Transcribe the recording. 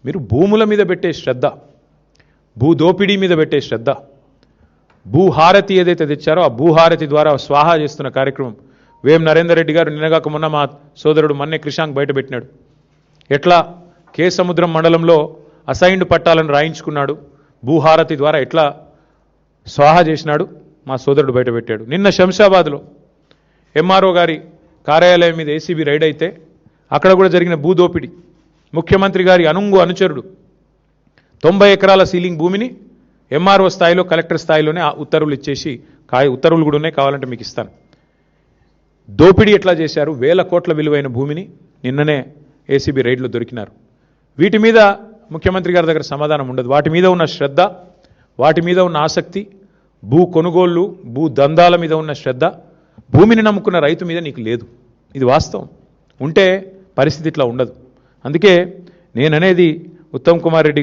మీరు భూముల మీద పెట్టే శ్రద్ధ, భూ దోపిడీ మీద పెట్టే శ్రద్ధ, భూహారతి ఏదైతే తెచ్చారో ఆ భూహారతి ద్వారా స్వాహా చేస్తున్న కార్యక్రమం వేం నరేందర్ రెడ్డి గారు నిన్నగాక మొన్న మా సోదరుడు మన్నే కృషాంక్ బయటపెట్టినాడు. ఎట్లా కే సముద్రం మండలంలో అసైన్డ్ పట్టాలను రాయించుకున్నాడు, భూహారతి ద్వారా ఎట్లా స్వాహా చేసినాడు మా సోదరుడు బయటపెట్టాడు. నిన్న శంషాబాద్లో ఎంఆర్ఓ గారి కార్యాలయం మీద ఏసీబీ రైడ్ అయితే అక్కడ కూడా జరిగిన భూదోపిడి. ముఖ్యమంత్రి గారి అనుచరుడు 90 ఎకరాల సీలింగ్ భూమిని ఎంఆర్ఓ స్థాయిలో కలెక్టర్ స్థాయిలోనే ఉత్తర్వులు ఇచ్చేసి ఉత్తర్వులు కూడా ఉన్నాయి, కావాలంటే మీకు ఇస్తాను. దోపిడీ ఎట్లా చేశారు? 1000 కోట్ల విలువైన భూమిని నిన్ననే ఏసీబీ రైడ్లో దొరికినారు. వీటి మీద ముఖ్యమంత్రి గారి దగ్గర సమాధానం ఉండదు. వాటి మీద ఉన్న శ్రద్ధ, వాటి మీద ఉన్న ఆసక్తి, భూ కొనుగోళ్లు, భూ దందాల మీద ఉన్న శ్రద్ధ భూమిని నమ్ముకున్న రైతు మీద నీకు లేదు. ఇది వాస్తవం. ఉంటే పరిస్థితి ఇట్లా ఉండదు. అందుకే నేననేది ఉత్తమ్ కుమార్ రెడ్డి